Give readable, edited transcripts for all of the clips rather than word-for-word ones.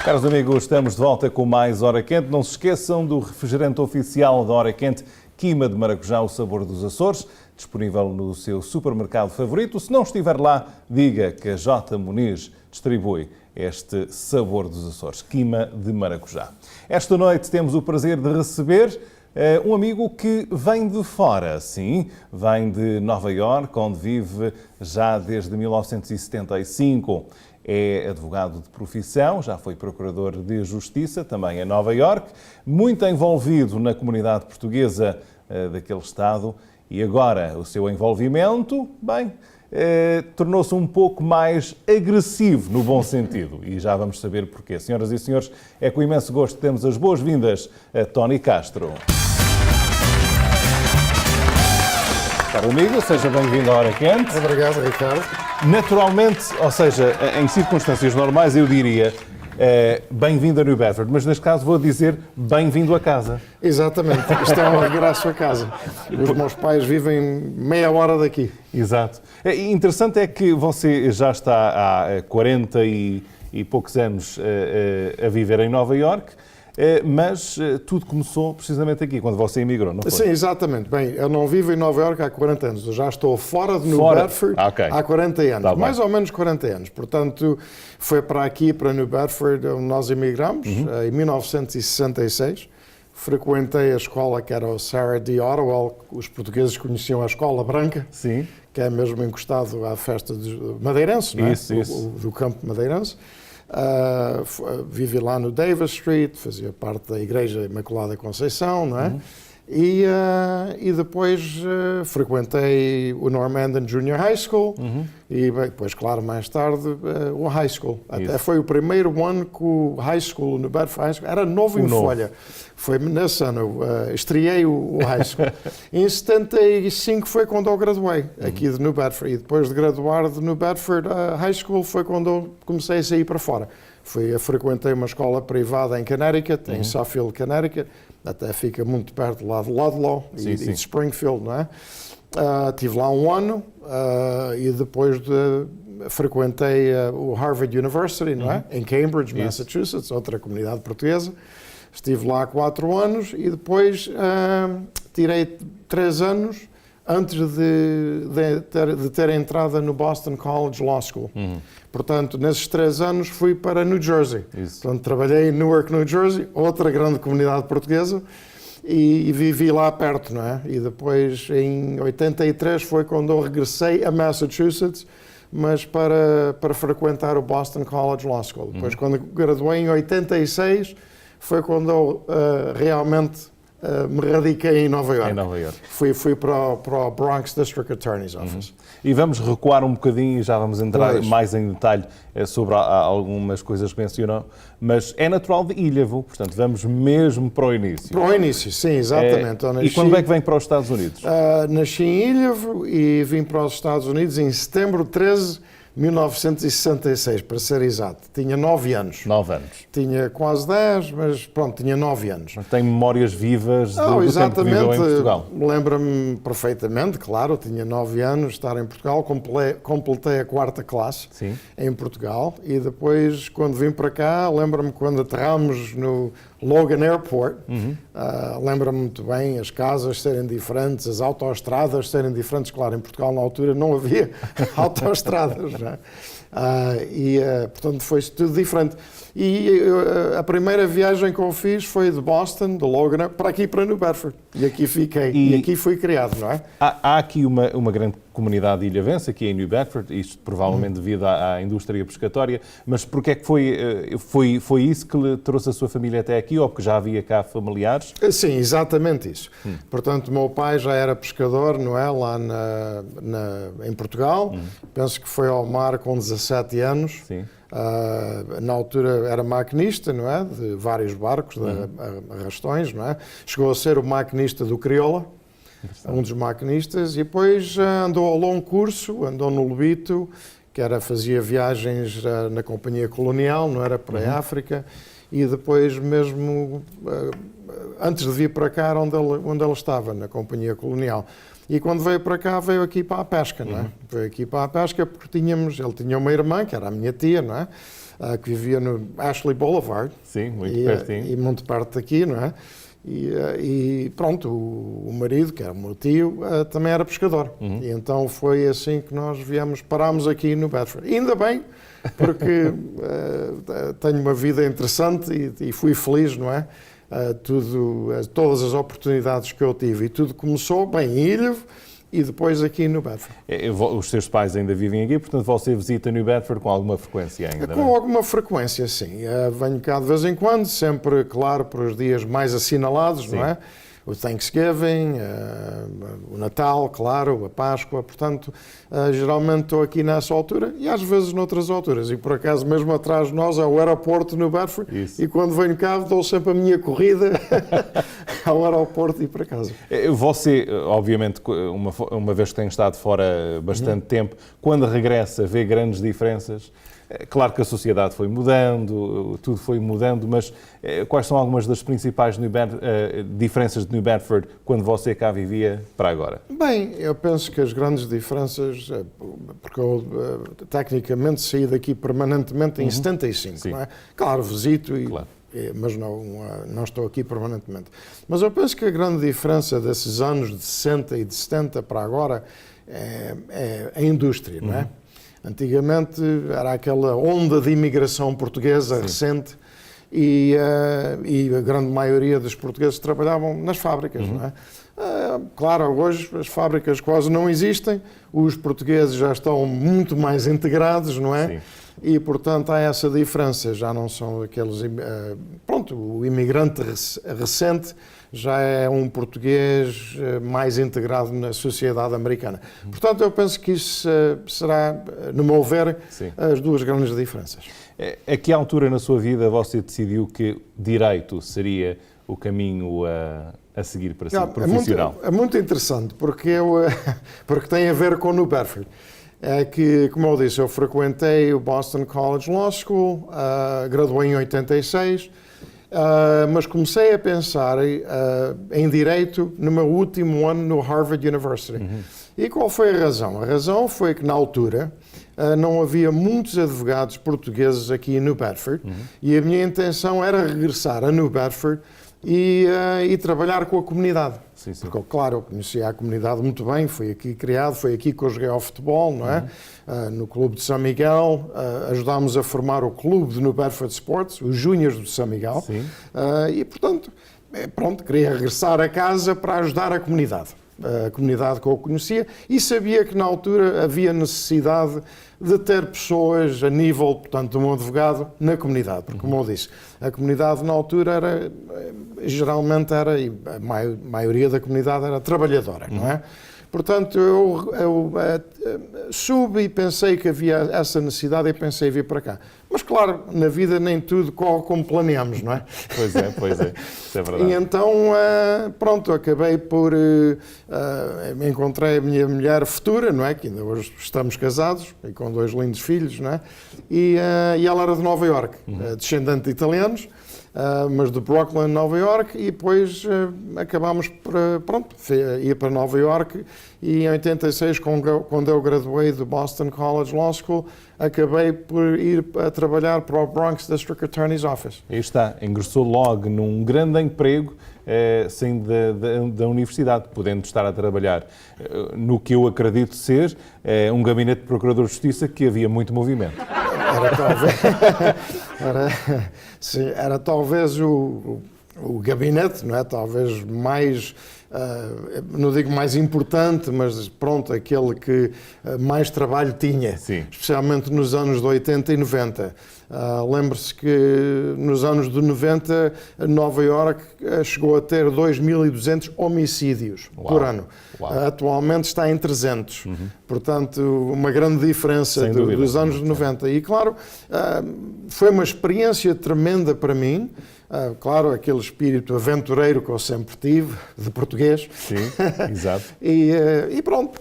Caros amigos, estamos de volta com mais Hora Quente. Não se esqueçam do refrigerante oficial da Hora Quente, Quima de Maracujá, o sabor dos Açores, disponível no seu supermercado favorito. Se não estiver lá, diga que a J. Muniz distribui este sabor dos Açores, Quima de Maracujá. Esta noite temos o prazer de receber um amigo que vem de fora, sim, vem de Nova Iorque, onde vive já desde 1975. É advogado de profissão, já foi procurador de justiça, também em Nova Iorque, muito envolvido na comunidade portuguesa daquele Estado e agora o seu envolvimento, tornou-se um pouco mais agressivo no bom sentido e já vamos saber porquê. Senhoras e senhores, é com imenso gosto que temos as boas-vindas a Tony Castro. Caro amigo, seja bem-vindo à Hora Quente. Obrigado, Ricardo. Naturalmente, ou seja, em circunstâncias normais, eu diria bem-vindo a New Bedford, mas neste caso vou dizer bem-vindo a casa. Exatamente, isto é um regresso a casa. Os meus pais vivem meia hora daqui. Exato. Interessante é que você já está há 40 e poucos anos a viver em Nova Iorque, mas tudo começou precisamente aqui, quando você emigrou, não foi? Sim, exatamente. Bem, eu não vivo em Nova Iorque há 40 anos, eu já estou fora de New Bedford há 40 anos, Tá mais ou menos 40 anos. Portanto, foi para aqui, para New Bedford, onde nós emigramos, em 1966. Frequentei a escola que era o Sarah D. Ottawell, os portugueses conheciam a Escola Branca, Sim. que é mesmo encostado à festa de Madeirense, não é? Isso. Do campo Madeirense. Vivi lá no Davis Street, fazia parte da Igreja Imaculada Conceição, não é? E depois frequentei o Normandan Junior High School e depois, claro, mais tarde o High School. Até foi o primeiro ano que o High School, no Bedford High School, era novo em folha. Foi nesse ano, estreiei o High School. Em 75 foi quando eu graduei aqui de New Bedford. E depois de graduar de New Bedford High School foi quando eu comecei a sair para fora. Frequentei uma escola privada em Connecticut, em Suffield, Connecticut. Até fica muito perto lá de Ludlow e de Springfield, não é? Estive lá um ano e depois frequentei o Harvard University, não é? Em Cambridge, Massachusetts, outra comunidade portuguesa. Estive lá 4 anos e depois tirei 3 anos antes de ter entrada no Boston College Law School. Portanto, nesses 3 anos fui para New Jersey. Portanto, trabalhei em Newark, New Jersey, outra grande comunidade portuguesa, e vivi lá perto, não é? E depois, em 83, foi quando eu regressei a Massachusetts, mas para frequentar o Boston College Law School. Depois, quando graduei em 86, foi quando eu realmente me radiquei em Nova Iorque. Fui para o Bronx District Attorney's Office. E vamos recuar um bocadinho e já vamos entrar mais em detalhe sobre algumas coisas que mencionou, mas é natural de Ilhavo, portanto vamos mesmo para o início. Para o início, sim, exatamente. E quando é que vem para os Estados Unidos? Nasci em Ilhavo e vim para os Estados Unidos em setembro 13 1966, para ser exato. Tinha 9 anos. 9 anos. Tinha quase 10, mas pronto, tinha 9 anos. Tem memórias vivas do tempo que viveu em Portugal? Lembro-me perfeitamente, claro. Tinha 9 anos, estar em Portugal. Completei a 4ª classe em Portugal. E depois, quando vim para cá, lembro-me quando aterramos no Logan Airport. Lembro-me muito bem as casas serem diferentes, as autoestradas serem diferentes. Claro, em Portugal, na altura, não havia autoestradas. Portanto, foi tudo diferente. E a primeira viagem que eu fiz foi de Boston, de Logan, para aqui, para New Bedford. E aqui fiquei. E aqui fui criado, não é? Há aqui uma grande comunidade ilhavense, aqui em New Bedford, isto provavelmente devido à indústria pescatória, mas porque é que foi isso que lhe trouxe a sua família até aqui, ou porque já havia cá familiares? Sim, exatamente isso. Portanto, o meu pai já era pescador, não é? Lá em Portugal. Penso que foi ao mar com 17 anos. Sim. Na altura era maquinista, não é? De vários barcos, de arrastões, não é? Chegou a ser o maquinista do Crioula, um dos maquinistas, e depois andou ao longo curso, andou no Lobito, fazia viagens na Companhia Colonial, não era para a África, e depois mesmo, antes de vir para cá, onde ele estava, na Companhia Colonial. E quando veio para cá, veio aqui para a pesca, não é? Veio aqui para a pesca porque ele tinha uma irmã, que era a minha tia, não é? Que vivia no Ashley Boulevard. Sim, muito pertinho. E muito perto daqui, não é? E pronto, o marido, que era o meu tio, também era pescador. E então foi assim que nós parámos aqui no Bedford. E ainda bem, porque tenho uma vida interessante e fui feliz, não é? Todas as oportunidades que eu tive. E tudo começou bem em Ilhavo e depois aqui no Bedford. Os seus pais ainda vivem aqui, portanto você visita New Bedford com alguma frequência ainda, Com alguma frequência, sim. Venho cá de vez em quando, sempre, claro, para os dias mais assinalados, sim, não é? O Thanksgiving, o Natal, claro, a Páscoa, portanto, geralmente estou aqui nessa altura e às vezes noutras alturas. E por acaso, mesmo atrás de nós, é o aeroporto no Bedford. Isso. E quando venho cá, dou sempre a minha corrida ao aeroporto e para casa. Você, obviamente, uma vez que tem estado fora bastante tempo, quando regressa, vê grandes diferenças? Claro que a sociedade foi mudando, tudo foi mudando, mas quais são algumas das principais diferenças de New Bedford quando você cá vivia para agora? Bem, eu penso que as grandes diferenças, porque eu tecnicamente saí daqui permanentemente em 75, não é? Claro, visito, claro, mas não estou aqui permanentemente. Mas eu penso que a grande diferença desses anos de 60 e de 70 para agora é a indústria, não é? Antigamente era aquela onda de imigração portuguesa, sim, recente e a grande maioria dos portugueses trabalhavam nas fábricas, não é? Claro, hoje as fábricas quase não existem, os portugueses já estão muito mais integrados, não é? Sim. E, portanto, há essa diferença, já não são aqueles... Pronto, o imigrante recente já é um português mais integrado na sociedade americana. Portanto, eu penso que isso será, no meu ver, sim, as duas grandes diferenças. A que altura na sua vida você decidiu que direito seria o caminho a seguir para ser profissional? É muito interessante, porque tem a ver com o New Bedford. É que, como eu disse, eu frequentei o Boston College Law School, graduei em 86, mas comecei a pensar em Direito no meu último ano no Harvard University. E qual foi a razão? A razão foi que, na altura, não havia muitos advogados portugueses aqui em New Bedford e a minha intenção era regressar a New Bedford e trabalhar com a comunidade. Sim, sim. Porque, claro, eu conhecia a comunidade muito bem, fui aqui criado, foi aqui que eu joguei ao futebol, não é? No Clube de São Miguel, ajudámos a formar o Clube de New Bedford Sports, os Júniores de São Miguel, e, portanto, queria regressar a casa para ajudar a comunidade que eu conhecia, e sabia que na altura havia necessidade de ter pessoas a nível, portanto, de um advogado na comunidade, porque, como eu disse, a comunidade na altura geralmente era, e a maioria da comunidade era trabalhadora, não é? Portanto, eu soube e pensei que havia essa necessidade e pensei em vir para cá. Mas, claro, na vida nem tudo corre como planeamos, não é? Pois é, isso é verdade. E então, pronto, acabei por... encontrei a minha mulher futura, não é? Que ainda hoje estamos casados e com 2 lindos filhos, não é? E ela era de Nova Iorque, descendente de italianos, mas de Brooklyn, Nova Iorque, e depois acabámos por, ir para Nova Iorque, e em 86, quando eu graduei do Boston College Law School, acabei por ir a trabalhar para o Bronx District Attorney's Office. Aí está, ingressou logo num grande emprego, saindo da universidade, podendo estar a trabalhar no que eu acredito ser um gabinete de procurador de justiça que havia muito movimento. Era talvez o gabinete, não é? Talvez mais, não digo mais importante, mas pronto, aquele que mais trabalho tinha, sim, especialmente nos anos de 80 e 90. Lembre-se que nos anos de 90, Nova Iorque chegou a ter 2.200 homicídios por ano. Uau. Atualmente está em 300. Portanto, uma grande diferença dos anos de 90. E, claro, foi uma experiência tremenda para mim. Claro, aquele espírito aventureiro que eu sempre tive, de português. Sim, exato. E pronto,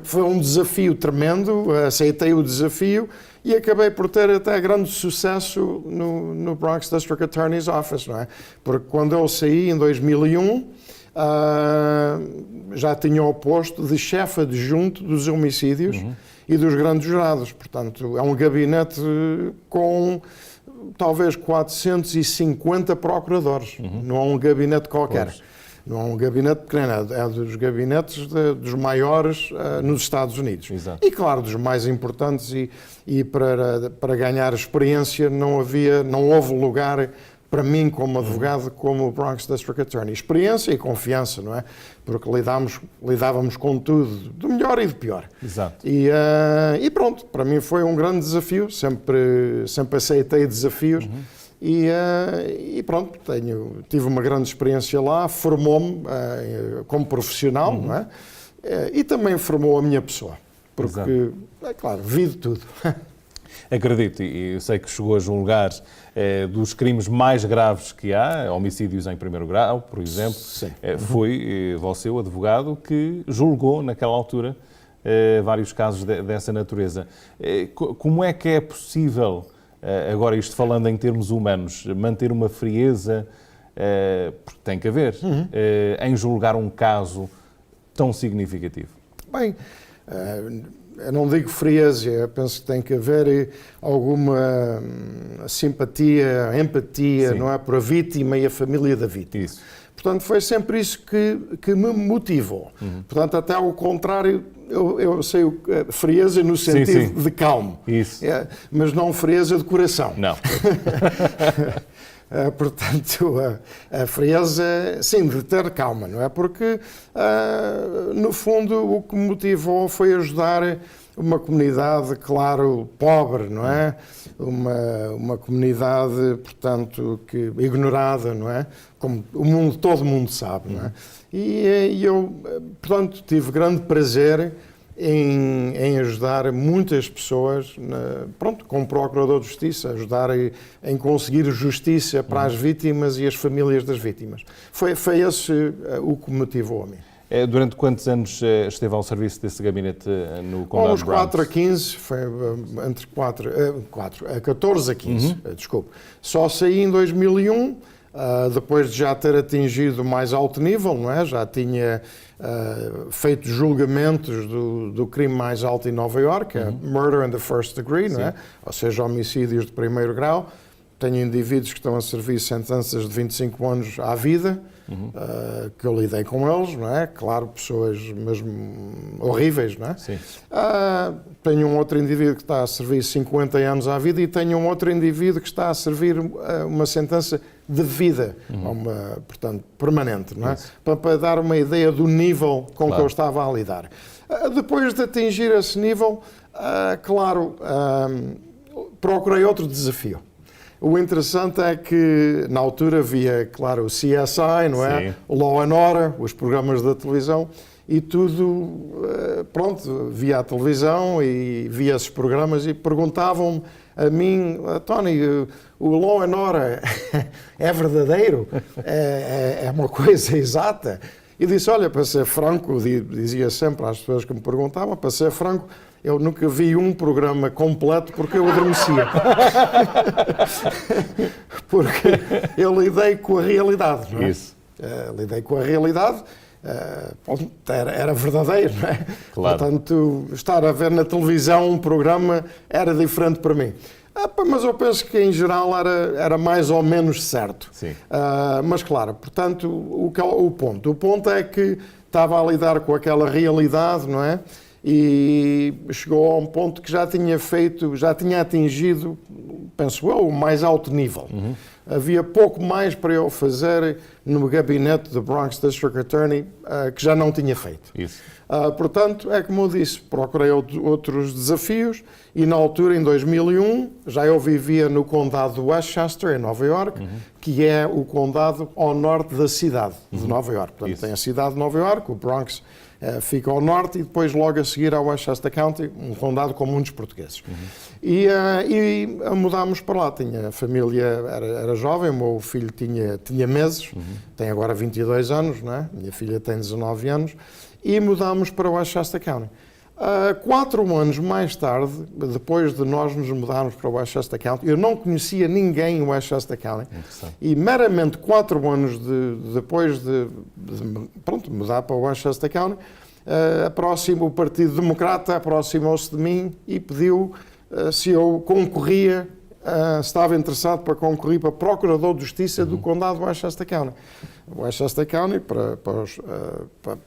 foi um desafio tremendo, aceitei o desafio e acabei por ter até grande sucesso no Bronx District Attorney's Office, não é? Porque quando eu saí em 2001, já tinha o posto de chefe adjunto dos homicídios e dos grandes jurados. Portanto, é um gabinete com talvez 450 procuradores. Não é um gabinete qualquer. Pois. Não é um gabinete pequeno, é dos gabinetes dos maiores nos Estados Unidos. Exato. E, claro, dos mais importantes, e para ganhar experiência não houve lugar para mim, como advogado, como Bronx District Attorney. Experiência e confiança, não é? Porque lidávamos com tudo, do melhor e do pior. Exato. E pronto, para mim foi um grande desafio, sempre aceitei desafios. E pronto, tive uma grande experiência lá, formou-me como profissional, não é? E também formou a minha pessoa, porque, é claro, vi de tudo. Acredito, e eu sei que chegou a julgar dos crimes mais graves que há, homicídios em primeiro grau, por exemplo. Sim. Foi você, o advogado, que julgou naquela altura vários casos dessa natureza. Como é que é possível, agora isto falando em termos humanos, manter uma frieza, porque tem que haver, em julgar um caso tão significativo? Bem, eu não digo frieza, eu penso que tem que haver alguma simpatia, empatia, Sim. não é, para a vítima e a família da vítima. Isso. Portanto, foi sempre isso que me motivou. Portanto, até ao contrário, eu sei frieza no sentido de calmo. Isso. Mas não frieza de coração. Não. Portanto, a frieza, sim, de ter calma, não é? Porque, no fundo, o que me motivou foi ajudar uma comunidade, claro, pobre, não é? Uma comunidade, portanto, ignorada, não é? Como todo mundo sabe, não é? E eu, portanto, tive grande prazer em ajudar muitas pessoas, como Procurador de Justiça, ajudar em conseguir justiça para as vítimas e as famílias das vítimas. Foi esse o que me motivou a mim. Durante quantos anos esteve ao serviço desse gabinete no Condado Uns de Bronx? 4 a 15, foi entre 14 a 15, desculpe. Só saí em 2001, depois de já ter atingido mais alto nível, não é? Já tinha feito julgamentos do crime mais alto em Nova Iorque, murder in the first degree, não é? Ou seja, homicídios de primeiro grau. Tenho indivíduos que estão a servir sentenças de 25 anos à vida, que eu lidei com eles, não é? Claro, pessoas mesmo horríveis, não é? Sim. Tenho um outro indivíduo que está a servir 50 anos à vida e tenho um outro indivíduo que está a servir uma sentença de vida, portanto, permanente, não é? Para dar uma ideia do nível com que eu estava a lidar. Depois de atingir esse nível, claro, procurei outro desafio. O interessante é que, na altura, via, claro, o CSI, não é? O Law and Order, os programas da televisão, e tudo, pronto, via a televisão e via esses programas e perguntavam-me a mim, Tony, o Law and Order é verdadeiro? É uma coisa exata? E disse, olha, para ser franco, dizia sempre às pessoas que me perguntavam, para ser franco, eu nunca vi um programa completo porque eu adormecia. Porque eu lidei com a realidade, não é? Isso. Lidei com a realidade, era verdadeiro, não é? Claro. Portanto, estar a ver na televisão um programa era diferente para mim. Mas eu penso que, em geral, era mais ou menos certo. Sim. Mas, claro, portanto, o ponto é que estava a lidar com aquela realidade, não é? E chegou a um ponto que já tinha atingido, penso eu, o mais alto nível. Havia pouco mais para eu fazer no gabinete do Bronx District Attorney que já não tinha feito. Isso. Portanto, é como eu disse, procurei outros desafios e, na altura, em 2001, já eu vivia no condado de Westchester, em Nova Iorque, que é o condado ao norte da cidade de Nova Iorque. Portanto, tem a cidade de Nova Iorque, o Bronx fica ao norte e depois logo a seguir ao Westchester County, um condado com muitos portugueses. E mudámos para lá. Tinha a família, era jovem, o meu filho tinha meses, tem agora 22 anos, não é? Minha filha tem 19 anos, e mudámos para o Westchester County. 4 anos mais tarde, depois de nós nos mudarmos para o Westchester County, eu não conhecia ninguém em Westchester County. E meramente 4 anos depois de mudar para o Westchester County, o Partido Democrata aproximou-se de mim e pediu se eu concorria, estava interessado para concorrer para Procurador de Justiça do Condado de Westchester County. Westchester County, para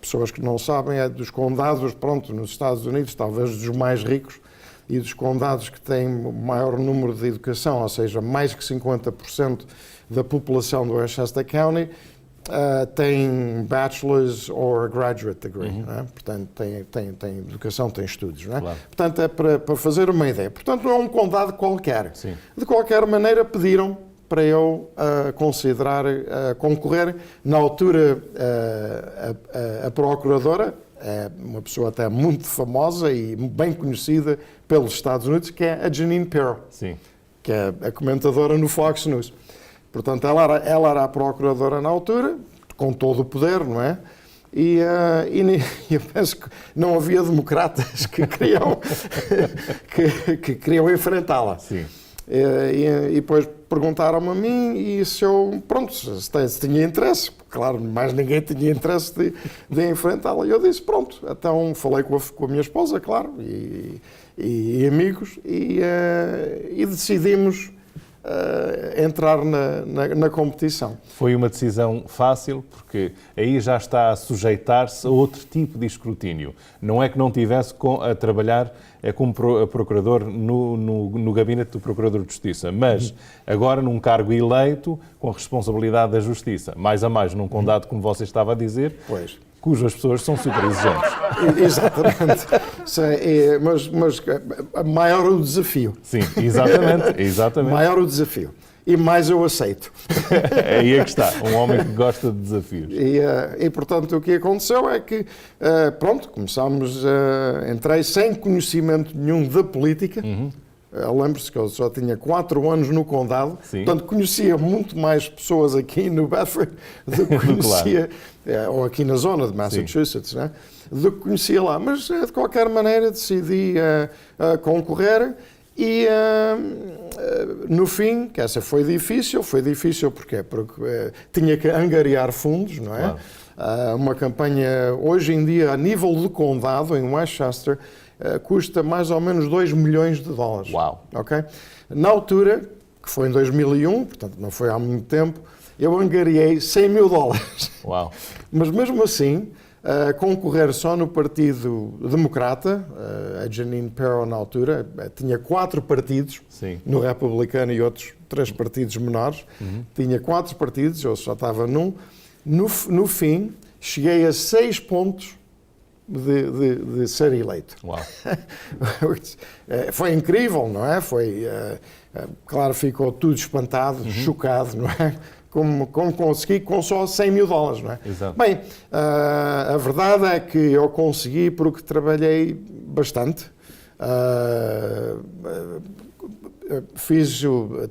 pessoas que não sabem, é dos condados, nos Estados Unidos, talvez dos mais ricos e dos condados que têm o maior número de educação, ou seja, mais que 50% da população do Westchester County tem bachelor's or graduate degree, né? Portanto, tem educação, tem estudos, né? Claro. Portanto, é para fazer uma ideia. Portanto, não é um condado qualquer. Sim. De qualquer maneira, pediram para eu considerar concorrer. Na altura, a procuradora é uma pessoa até muito famosa e bem conhecida pelos Estados Unidos, que é a Jeanine Pirro, Sim. que é a comentadora no Fox News. Portanto, ela era a procuradora na altura, com todo o poder, não é? E eu penso que não havia democratas que queriam enfrentá-la. Sim. E depois perguntaram-me a mim e se eu, se tinha interesse. Claro, mais ninguém tinha interesse de enfrentá-la. E eu disse, pronto. Então falei com a minha esposa, claro, e amigos, e decidimos entrar na competição. Foi uma decisão fácil, porque aí já está a sujeitar-se a outro tipo de escrutínio. Não é que não tivesse a trabalhar como procurador no gabinete do Procurador de Justiça, mas agora num cargo eleito com a responsabilidade da Justiça, mais a mais num condado, como você estava a dizer, Pois. cujas pessoas são super exigentes. Exatamente. Mas maior o desafio. Sim, exatamente. Maior o desafio. E mais eu aceito. É aí é que está, um homem que gosta de desafios. E portanto, o que aconteceu é que, começámos, entrei sem conhecimento nenhum da política. Lembre-se que eu só tinha 4 anos no condado, Sim. portanto conhecia muito mais pessoas aqui no Bedford do que conhecia, ou aqui na zona de Massachusetts, né, do que conhecia lá. Mas, de qualquer maneira, decidi concorrer e, no fim, que essa foi difícil porquê? Porque tinha que angariar fundos, não é? Claro. Uma campanha, hoje em dia, a nível de condado, em Westchester, custa mais ou menos $2 milhões. Uau! Okay? Na altura, que foi em 2001, portanto não foi há muito tempo, eu angariei $100 mil. Uau! Mas mesmo assim, concorrer só no Partido Democrata, a Jeanine Pirro na altura, tinha 4 partidos, Sim. no Republicano e outros 3 partidos menores, tinha 4 partidos, eu só estava num. No fim, cheguei a 6 pontos de ser eleito. Uau. Foi incrível, não é? Claro, ficou tudo espantado, chocado, não é? Como consegui com só $100 mil, não é? Exato. Bem, a verdade é que eu consegui porque trabalhei bastante.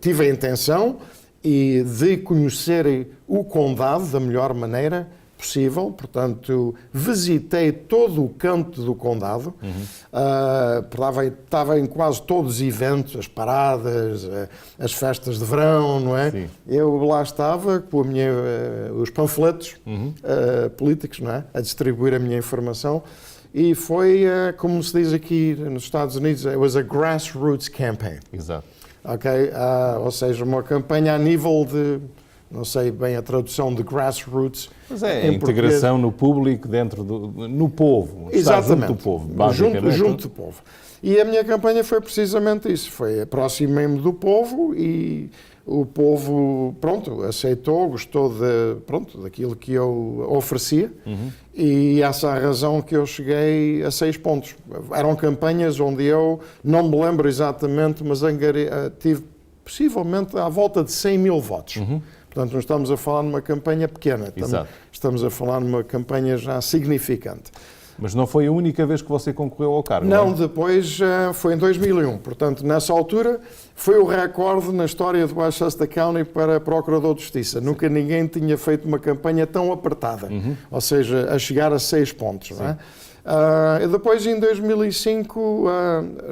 Tive a intenção de conhecer o condado da melhor maneira possível, portanto, visitei todo o canto do condado, estava em quase todos os eventos, as paradas, as festas de verão, não é? Sim. Eu lá estava com os panfletos políticos, não é? A distribuir a minha informação, e foi, como se diz aqui nos Estados Unidos, it was a grassroots campaign. Exato. Okay? Ou seja, uma campanha a nível de, não sei bem a tradução de grassroots. Mas é a integração no público, no povo. Exatamente. Junto do povo, basicamente. Junto do povo. E a minha campanha foi precisamente isso. Foi aproximei-me do povo e o povo, aceitou, gostou daquilo que eu oferecia. E essa é a razão que eu cheguei a 6 pontos. Eram campanhas onde eu, não me lembro exatamente, mas tive possivelmente à volta de 100 mil votos. Portanto, não estamos a falar numa campanha pequena, estamos a falar numa campanha já significante. Mas não foi a única vez que você concorreu ao cargo? Não, não é? depois foi em 2001. Portanto, nessa altura, foi o recorde na história do Westchester County para Procurador de Justiça. Sim. Nunca ninguém tinha feito uma campanha tão apertada, ou seja, a chegar a 6 pontos. Não é? E depois, em 2005,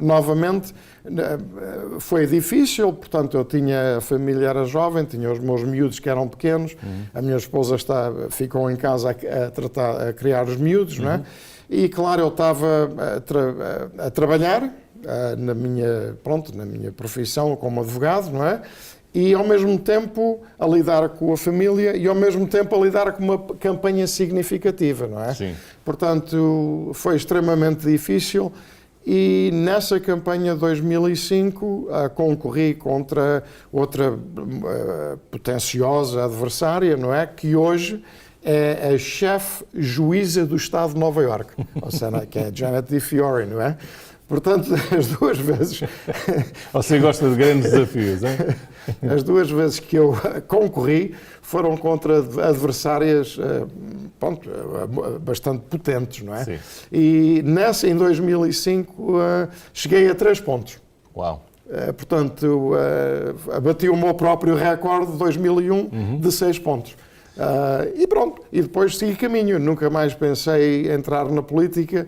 novamente, foi difícil, portanto, eu tinha, a família era jovem, tinha os meus miúdos que eram pequenos, a minha esposa ficou em casa a criar os miúdos, não é? E, claro, eu estava a trabalhar na minha profissão como advogado, não é? E, ao mesmo tempo, a lidar com a família e, ao mesmo tempo, a lidar com uma campanha significativa, não é? Sim. Portanto, foi extremamente difícil e, nessa campanha de 2005, concorri contra outra potenciosa adversária, não é? Que hoje é a chefe juíza do Estado de Nova Iorque, ou seja, que é Janet DiFiore, não é? Portanto, as duas vezes... Você gosta de grandes desafios, hein? As duas vezes que eu concorri foram contra adversárias bastante potentes, não é? Sim. E em 2005, cheguei a 3 pontos. Uau! Portanto, bati o meu próprio recorde de 2001 de 6 pontos. E pronto, e depois segui caminho. Nunca mais pensei em entrar na política.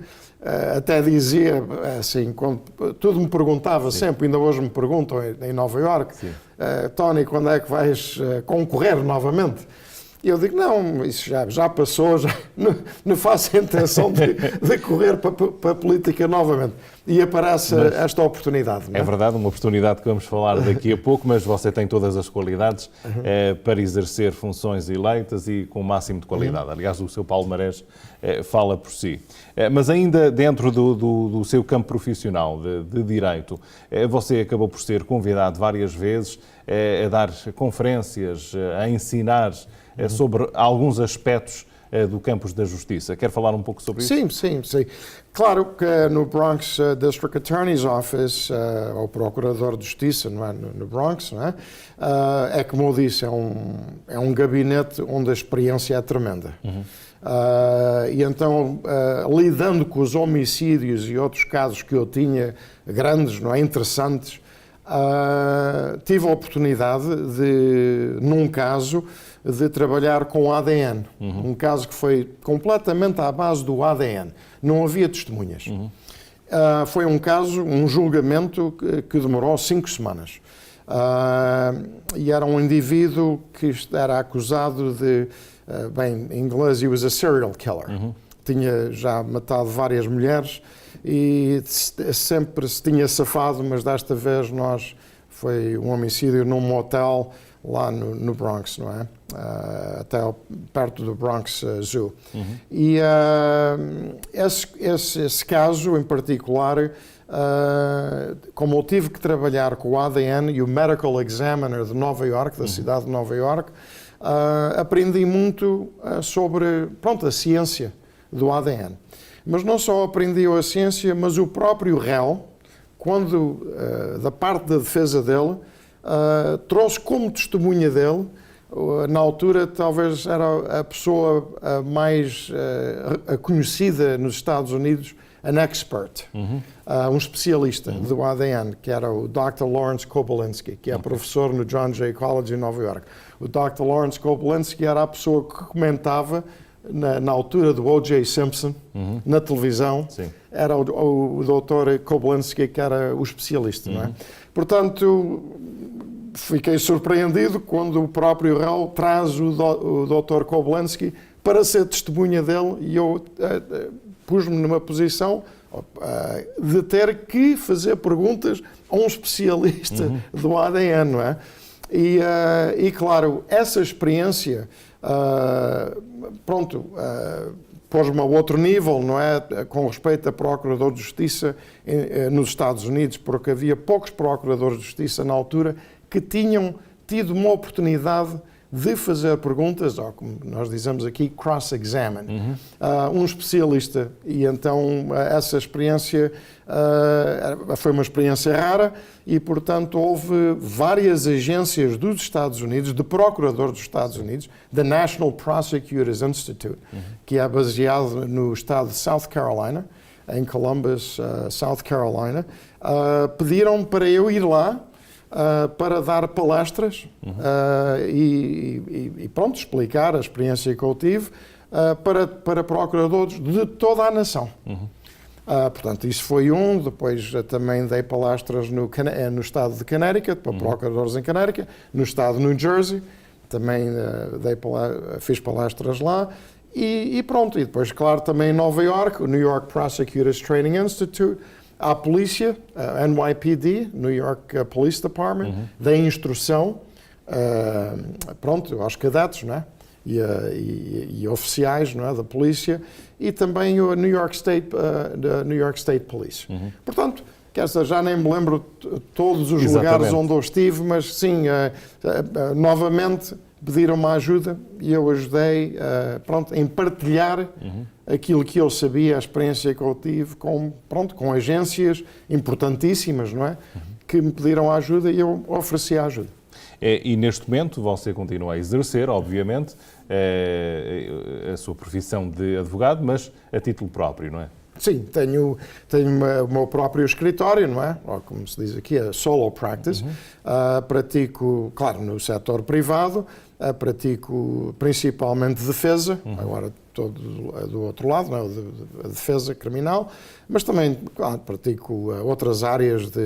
Até dizia, assim, quando tudo me perguntava, sempre, ainda hoje me perguntam em Nova Iorque, Tony, quando é que vais concorrer novamente? E eu digo, não, isso já passou, já não faço a intenção de correr para a política novamente. E aparece esta oportunidade. Não é? É verdade, uma oportunidade que vamos falar daqui a pouco, mas você tem todas as qualidades para exercer funções eleitas e com o máximo de qualidade. Aliás, o seu palmarés fala por si. Mas ainda dentro do seu campo profissional de Direito, você acabou por ser convidado várias vezes a dar conferências, a ensinar sobre alguns aspectos do campus da justiça. Quer falar um pouco sobre isso? Sim. Claro que no Bronx District Attorney's Office, ou Procurador de Justiça, não é? No Bronx, não é? Como eu disse, é um gabinete onde a experiência é tremenda. E então, lidando com os homicídios e outros casos que eu tinha, grandes, não é? Interessantes, tive a oportunidade num caso, de trabalhar com ADN. Um caso que foi completamente à base do ADN. Não havia testemunhas. Foi um caso, um julgamento que demorou 5 semanas. E era um indivíduo que era acusado de, em inglês, he was a serial killer. Tinha já matado várias mulheres e sempre se tinha safado, mas desta vez foi um homicídio num motel lá no Bronx, não é? Até perto do Bronx Zoo. E esse caso em particular, como eu tive que trabalhar com o ADN e o Medical Examiner de Nova Iorque, da cidade de Nova Iorque, aprendi muito sobre, a ciência do ADN. Mas não só aprendi a ciência, mas o próprio réu, quando, da parte da defesa dele, trouxe como testemunha dele, na altura talvez era a pessoa mais conhecida nos Estados Unidos, an expert, um especialista do ADN, que era o Dr. Lawrence Kobylensky, que é professor no John Jay College em Nova Iorque. O Dr. Lawrence Kobylensky era a pessoa que comentava na altura do O.J. Simpson, na televisão. Sim. Era o Dr. Kobylensky que era o especialista, não é? Portanto, fiquei surpreendido quando o próprio réu traz o Dr. Kobylensky para ser testemunha dele e eu pus-me numa posição de ter que fazer perguntas a um especialista do ADN, não é? E claro, essa experiência, pôs-me a outro nível, não é? Com respeito a procurador de justiça nos Estados Unidos, porque havia poucos procuradores de justiça na altura que tinham tido uma oportunidade de fazer perguntas, ou como nós dizemos aqui, cross-examine, um especialista. E então essa experiência foi uma experiência rara e, portanto, houve várias agências dos Estados Unidos, de procurador dos Estados Unidos, da National Prosecutors Institute, que é baseado no estado de South Carolina, em Columbus, South Carolina, pediram para eu ir lá para dar palestras e explicar a experiência que eu tive para procuradores de toda a nação. Portanto, isso foi depois também dei palestras no estado de Connecticut, para procuradores em Connecticut, no estado de New Jersey, também fiz palestras lá, e pronto, e depois, claro, também em Nova York, o New York Prosecutors Training Institute, a polícia, a NYPD, New York Police Department, da instrução, pronto, aos cadetes, não é? E oficiais, não é, da polícia, e também o New York State Police. Portanto, quer dizer, já nem me lembro todos os lugares onde eu estive, mas sim, novamente pediram-me ajuda e eu ajudei, pronto, em partilhar aquilo que eu sabia, a experiência que eu tive com agências importantíssimas, não é? Que me pediram ajuda e eu ofereci a ajuda. E neste momento você continua a exercer, obviamente, a sua profissão de advogado, mas a título próprio, não é? Sim, tenho o meu próprio escritório, não é? Ou como se diz aqui, a solo practice. Pratico, claro, no setor privado, pratico principalmente defesa, agora estou do outro lado, não é? A defesa criminal, mas também, claro, pratico outras áreas de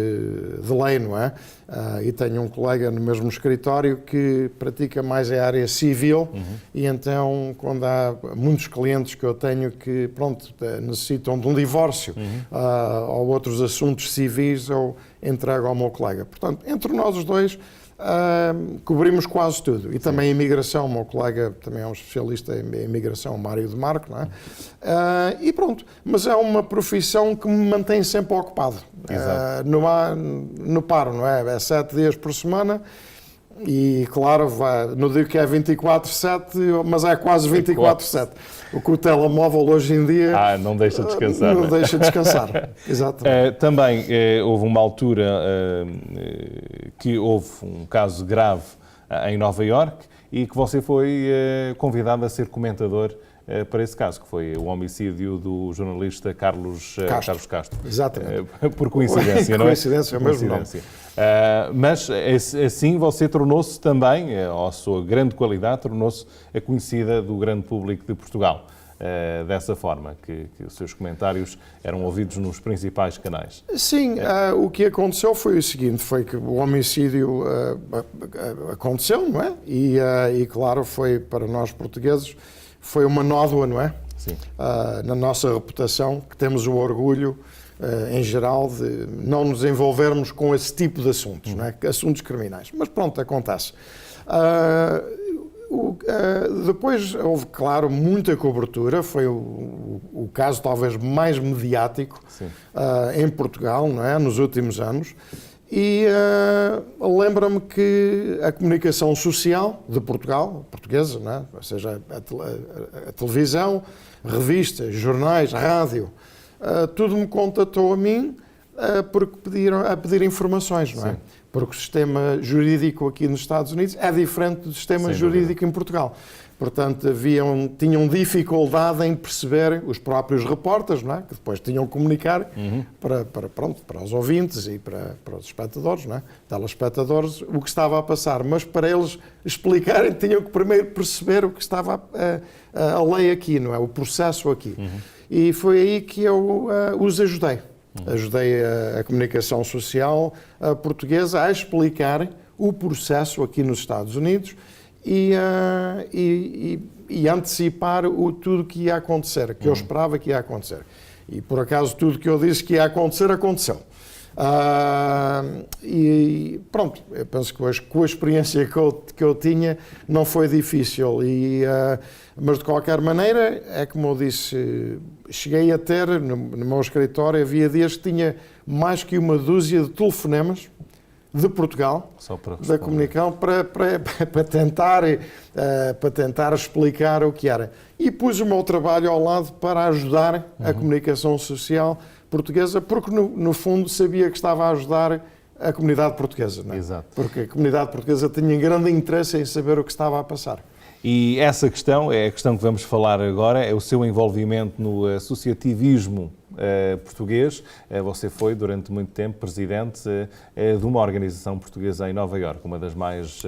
lei, não é? E tenho um colega no mesmo escritório que pratica mais a área civil, e então, quando há muitos clientes que eu tenho que, pronto, necessitam de um divórcio ou outros assuntos civis, eu entrego ao meu colega. Portanto, entre nós os dois, cobrimos quase tudo. E também a imigração, o meu colega também é um especialista em imigração, Mário de Marco, não é? E pronto, mas é uma profissão que me mantém sempre ocupado. No paro, não é? É 7 dias por semana. E, claro, não digo que é 24/7, mas é quase 24/7. O que o telemóvel hoje em dia... não deixa descansar. Não deixa descansar, exatamente. Também houve uma altura que houve um caso grave em Nova Iorque e que você foi convidado a ser comentador para esse caso, que foi o homicídio do jornalista Carlos Castro. Exatamente. Por coincidência, não é? Coincidência, é o mesmo nome. Mas assim você tornou-se também, à sua grande qualidade, tornou-se a conhecida do grande público de Portugal. Dessa forma, que os seus comentários eram ouvidos nos principais canais. Sim, o que aconteceu foi o seguinte, foi que o homicídio aconteceu, não é? E claro, foi para nós portugueses, foi uma nódoa, não é? Sim. Na nossa reputação, que temos o orgulho, em geral, de não nos envolvermos com esse tipo de assuntos, não é? Assuntos criminais. Mas pronto, acontece. Depois houve, claro, muita cobertura, foi o caso talvez mais mediático em Portugal, não é? Nos últimos anos. E lembra-me que a comunicação social de Portugal, portuguesa, não é? Ou seja, a televisão, revistas, jornais, rádio, tudo me contatou a mim porque a pedir informações, não é? Porque o sistema jurídico aqui nos Estados Unidos é diferente do sistema jurídico em Portugal. Portanto, tinham dificuldade em perceber os próprios repórteres, não é? Que depois tinham que comunicar para os ouvintes e para os espectadores, não é? Telespectadores, o que estava a passar. Mas para eles explicarem, tinham que primeiro perceber o que estava a lei aqui, não é? O processo aqui. E foi aí que eu os ajudei. Ajudei a comunicação social portuguesa a explicar o processo aqui nos Estados Unidos e antecipar tudo que ia acontecer, que eu esperava que ia acontecer. E, por acaso, tudo que eu disse que ia acontecer, aconteceu. E pronto, eu penso que hoje, com a experiência que eu tinha, não foi difícil. Mas, de qualquer maneira, é como eu disse, cheguei a ter, no meu escritório, havia dias que tinha mais que uma dúzia de telefonemas de Portugal, da comunicação, para tentar explicar o que era. E pus o meu trabalho ao lado para ajudar a comunicação social portuguesa, porque no fundo sabia que estava a ajudar a comunidade portuguesa, não é? Exato. Porque a comunidade portuguesa tinha grande interesse em saber o que estava a passar. E essa questão é a questão que vamos falar agora, é o seu envolvimento no associativismo português. Você foi, durante muito tempo, presidente de uma organização portuguesa em Nova Iorque, uma das mais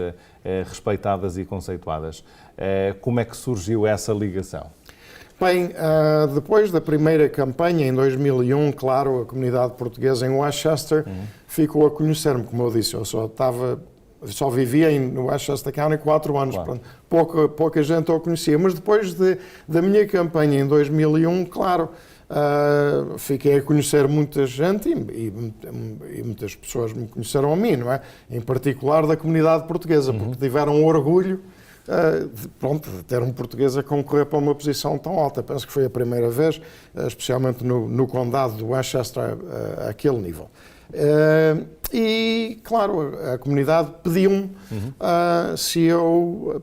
respeitadas e conceituadas. Como é que surgiu essa ligação? Bem, depois da primeira campanha, em 2001, claro, a comunidade portuguesa em Westchester ficou a conhecer-me, como eu disse. Eu só vivia no Westchester County 4 anos, Claro. pouca gente o conhecia. Mas depois da minha campanha em 2001, claro, fiquei a conhecer muita gente e muitas pessoas me conheceram a mim, não é? Em particular da comunidade portuguesa, porque tiveram orgulho de ter um português a concorrer para uma posição tão alta. Penso que foi a primeira vez, especialmente no condado de Westchester, àquele nível. E, claro, a comunidade pediu-me se eu,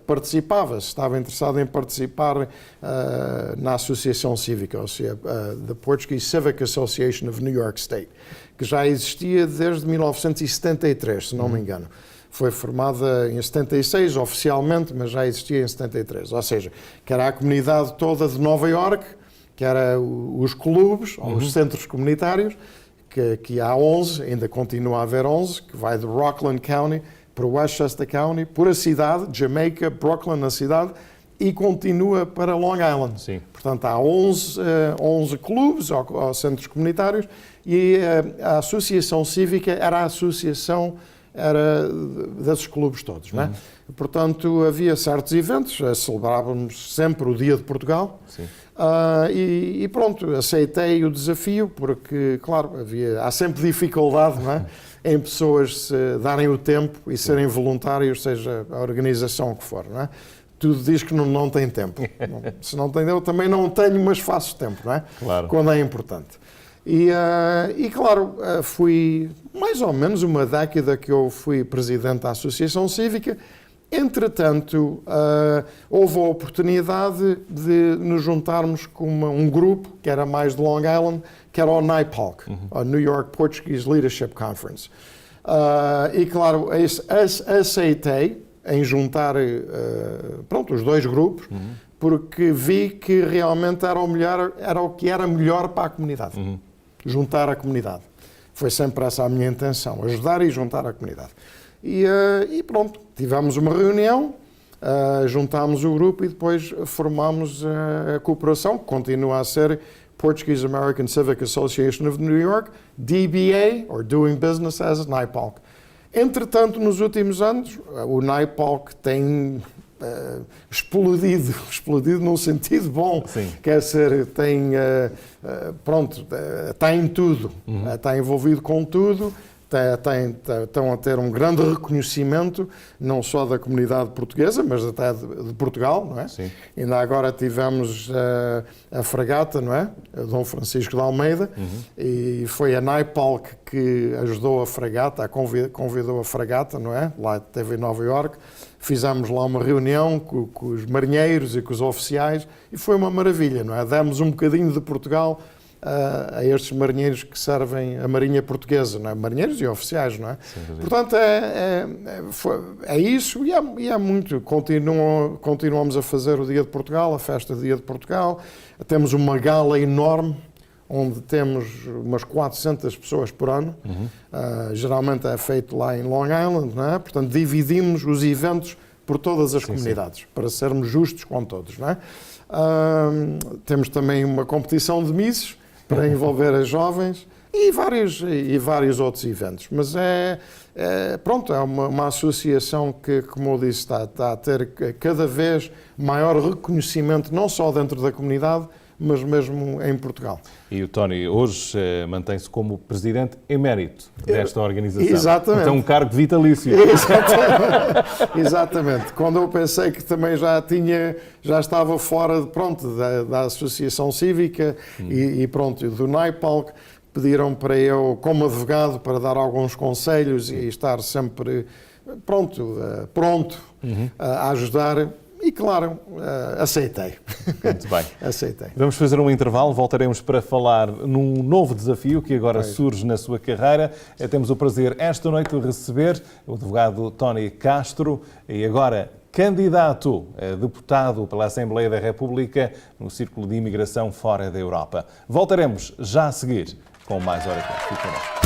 participava, se estava interessado em participar na Associação Cívica, ou seja, the Portuguese Civic Association of New York State, que já existia desde 1973, se não me engano. Foi formada em 76 oficialmente, mas já existia em 73. Ou seja, que era a comunidade toda de Nova Iorque, que era os clubes, ou os centros comunitários, que há 11, ainda continua a haver 11, que vai de Rockland County para Westchester County, por a cidade, Jamaica, Brooklyn, na cidade, e continua para Long Island. Sim. Portanto, há 11 clubes ou centros comunitários e a Associação Cívica era a associação desses clubes todos, não é? Portanto, havia certos eventos, celebrávamos sempre o Dia de Portugal. Sim. E pronto, aceitei o desafio porque, claro, há sempre dificuldade, não é? Em pessoas se darem o tempo e serem voluntários, seja a organização que for, não é? Tudo diz que não tem tempo. Se não tem, eu também não tenho, mas faço tempo, não é? Claro. Quando é importante. E claro, fui mais ou menos uma década que eu fui presidente da Associação Cívica. Entretanto, houve a oportunidade de nos juntarmos com um grupo que era mais de Long Island, que era o NYPOLC, a New York Portuguese Leadership Conference. E claro, aceitei em juntar os dois grupos, porque vi que realmente era o que era melhor para a comunidade. Juntar a comunidade. Foi sempre essa a minha intenção, ajudar e juntar a comunidade. E pronto, tivemos uma reunião, juntámos o grupo e depois formámos a cooperação, que continua a ser Portuguese American Civic Association of New York, DBA, or Doing Business as NYPOLC. Entretanto, nos últimos anos, o NYPOLC tem explodido num sentido bom. Sim. Quer dizer, está em tudo, está envolvido com tudo, estão a ter um grande reconhecimento, não só da comunidade portuguesa, mas até de Portugal, não é? Sim. Ainda agora tivemos a fragata, não é? A Dom Francisco de Almeida, e foi a NYPOLC que ajudou a fragata, convidou a fragata, não é? Lá esteve em Nova Iorque. Fizemos lá uma reunião com os marinheiros e com os oficiais e foi uma maravilha, não é? Demos um bocadinho de Portugal a estes marinheiros que servem a Marinha Portuguesa, não é? Marinheiros e oficiais, não é? Portanto, é isso e é muito. Continuamos a fazer o Dia de Portugal, a festa do Dia de Portugal. Temos uma gala enorme, onde temos umas 400 pessoas por ano. Geralmente é feito lá em Long Island, não é? Portanto, dividimos os eventos por todas as comunidades, para sermos justos com todos, não é? Temos também uma competição de misses para envolver as jovens e vários outros eventos. Mas é uma associação que, como eu disse, está a ter cada vez maior reconhecimento, não só dentro da comunidade, mas mesmo em Portugal. E o Tony hoje mantém-se como presidente emérito desta organização. Exatamente. Então um cargo vitalício. Exatamente. Quando eu pensei que também já estava fora da Associação Cívica e do NYPOLC, pediram para eu, como advogado, para dar alguns conselhos e estar sempre pronto a ajudar. E, claro, aceitei. Muito bem. Aceitei. Vamos fazer um intervalo, voltaremos para falar num novo desafio que agora surge na sua carreira. Temos o prazer esta noite de receber o advogado Tony Castro e agora candidato a deputado pela Assembleia da República no Círculo de Imigração fora da Europa. Voltaremos já a seguir com mais Hora Quente. Fique connosco.